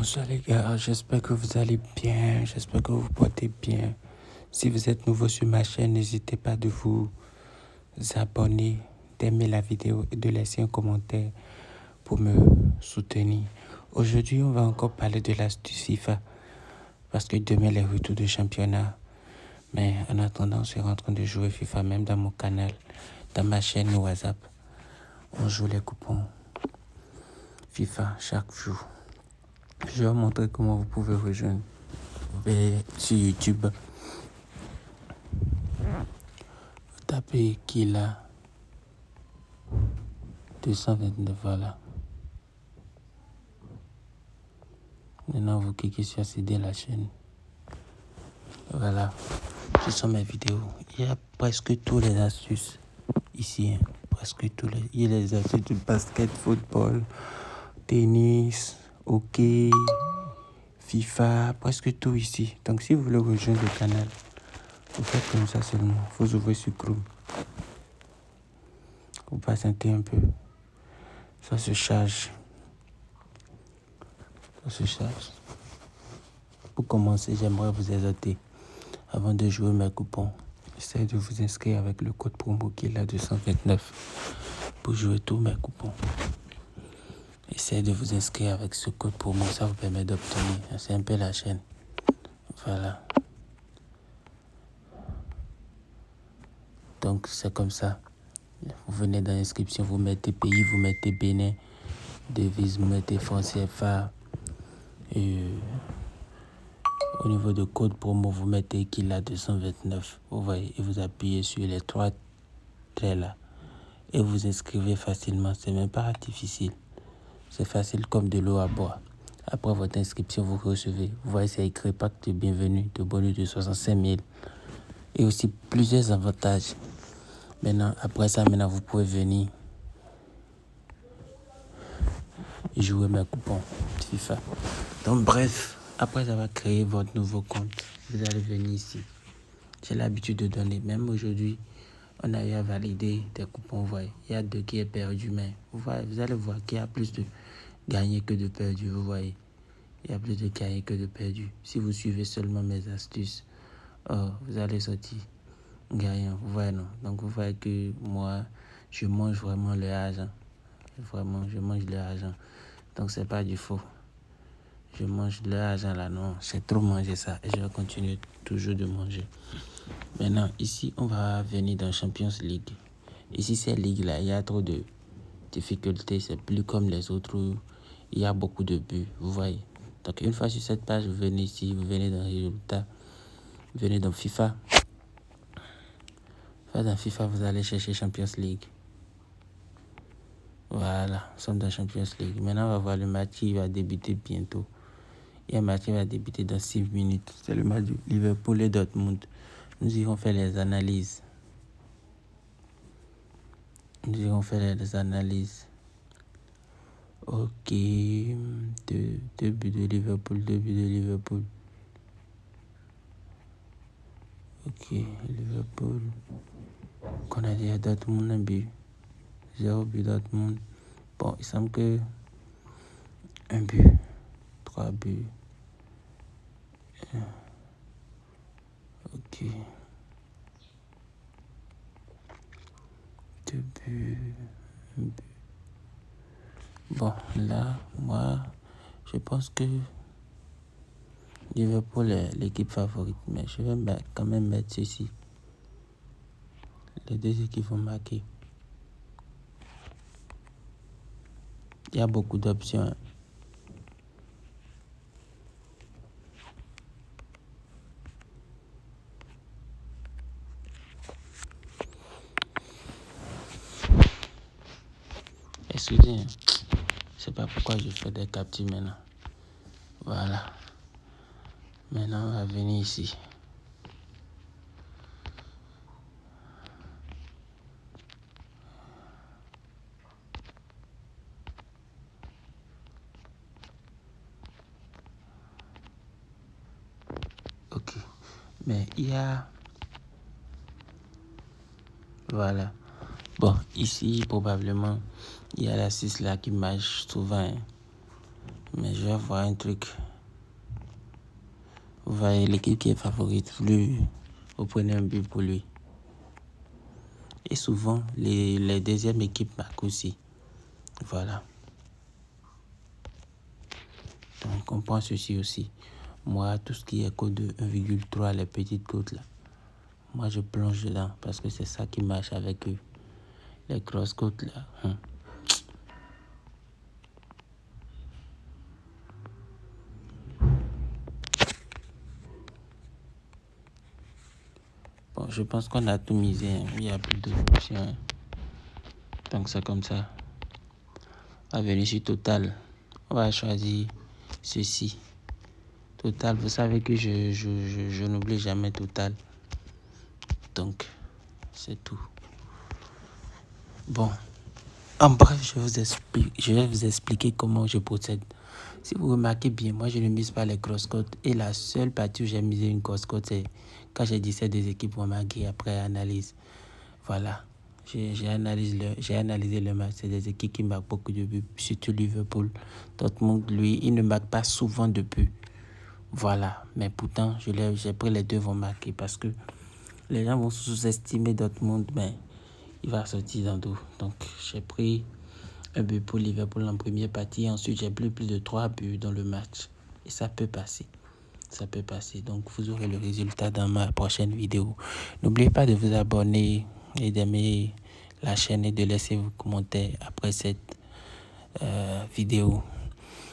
Bonsoir les gars, j'espère que vous allez bien, j'espère que vous vous portez bien. Si vous êtes nouveau sur ma chaîne, n'hésitez pas de vous abonner, d'aimer la vidéo et de laisser un commentaire pour me soutenir. Aujourd'hui, on va encore parler de l'astuce FIFA parce que demain, les retours de championnat. Mais en attendant, on sera en train de jouer FIFA même dans mon canal, dans ma chaîne WhatsApp. On joue les coupons FIFA chaque jour. Je vais vous montrer comment vous pouvez rejoindre. Vous allez sur YouTube. Vous tapez Kila 229, voilà. Maintenant, vous cliquez sur accéder à la chaîne. Voilà. Ce sont mes vidéos. Il y a presque tous les astuces ici. Presque tous les. Il y a les astuces de basket, football, tennis, hockey, FIFA, presque tout ici. Donc, si vous voulez rejoindre le canal, vous faites comme ça seulement. Vous ouvrez sur Chrome. Vous patientez un peu. Ça se charge. Pour commencer, j'aimerais vous exhorter, avant de jouer mes coupons, essayez de vous inscrire avec le code promo qui est là 229 pour jouer tous mes coupons. Essayez de vous inscrire avec ce code promo, ça vous permet d'obtenir. C'est un peu la chaîne. Voilà. Donc c'est comme ça. Vous venez dans l'inscription, vous mettez pays, vous mettez Bénin, devise, vous mettez franc CFA. Et au niveau de code promo, vous mettez qu'il a 229. Vous voyez, et vous appuyez sur les 3 traits là. Et vous inscrivez facilement. C'est même pas difficile. C'est facile comme de l'eau à boire. Après votre inscription, vous recevez. Vous voyez, c'est écrit pack de bienvenue, de bonus de 65 000. Et aussi plusieurs avantages. Maintenant, après ça, vous pouvez venir jouer mes coupons FIFA. Donc bref, après avoir créé votre nouveau compte, vous allez venir ici. J'ai l'habitude de donner. Même aujourd'hui, on a eu à valider des coupons. Vous voyez, il y a 2 qui est perdu, mais vous allez voir qu'il y a plus de gagnés que de perdus. Vous voyez, il y a plus de gagnés que de perdus. Si vous suivez seulement mes astuces, vous allez sortir gagnant. Vous voyez, non? Donc vous voyez que moi, je mange vraiment le argent. Vraiment, je mange le argent. Donc c'est pas du faux. Je mange le argent là, non. J'ai trop mangé ça et je vais continuer toujours de manger. Maintenant, ici, on va venir dans Champions League. Ici, cette ligue-là, il y a trop de difficultés. C'est plus comme les autres où il y a beaucoup de buts. Vous voyez. Donc, une fois sur cette page, vous venez ici, vous venez dans Résultats, vous venez dans FIFA. Dans FIFA, vous allez chercher Champions League. Voilà, nous sommes dans Champions League. Maintenant, on va voir le match qui va débuter bientôt. Il y a un match qui va débuter dans 6 minutes. C'est le match du Liverpool et Dortmund. Nous irons faire les analyses. Ok. Deux buts de Liverpool. Ok, Liverpool. Qu'on a dit à Dortmund un but. 0 but Dortmund. Bon, il semble que 1 but. 3 buts. Ok. 2 buts. 1 but. Bon, là, moi, je pense que Liverpool est l'équipe favorite. Mais je vais quand même mettre ceci. Les 2 équipes vont marquer. Il y a beaucoup d'options. Excusez, je sais pas pourquoi je fais des captures maintenant. Voilà. Maintenant, on va venir ici. Ok. Mais il y a... Voilà. Bon, ici, probablement, il y a la 6 là qui marche souvent. Mais je vais voir un truc. Vous voyez, l'équipe qui est favorite, vous prenez un but pour lui. Et souvent, les deuxièmes équipes marquent aussi. Voilà. Donc, on prend ceci aussi. Moi, tout ce qui est code de 1,3, les petites côtes là, moi, je plonge dedans parce que c'est ça qui marche avec eux. Les grosses côtes là. Bon, je pense qu'on a tout misé. Il n'y a plus d'options. Donc, c'est comme ça. On va venir sur Total. On va choisir ceci. Total, vous savez que je n'oublie jamais Total. Donc, c'est tout. Bon, en bref, je vais vous expliquer comment je procède. Si vous remarquez bien, moi, je ne mise pas les grosses cotes. Et la seule partie où j'ai misé une grosse cote, c'est quand j'ai dit c'est des équipes vont marquer après analyse. Voilà. J'ai analysé le match. C'est des équipes qui marquent beaucoup de buts, surtout Liverpool. Dortmund, lui, il ne marque pas souvent de buts. Voilà. Mais pourtant, j'ai pris les deux vont marquer parce que les gens vont sous-estimer Dortmund, mais il va sortir dans d'eau. Donc, j'ai pris un but pour Liverpool en première partie. Ensuite, j'ai pris plus de 3 buts dans le match. Et ça peut passer. Ça peut passer. Donc, vous aurez le résultat dans ma prochaine vidéo. N'oubliez pas de vous abonner et d'aimer la chaîne et de laisser vos commentaires après cette vidéo.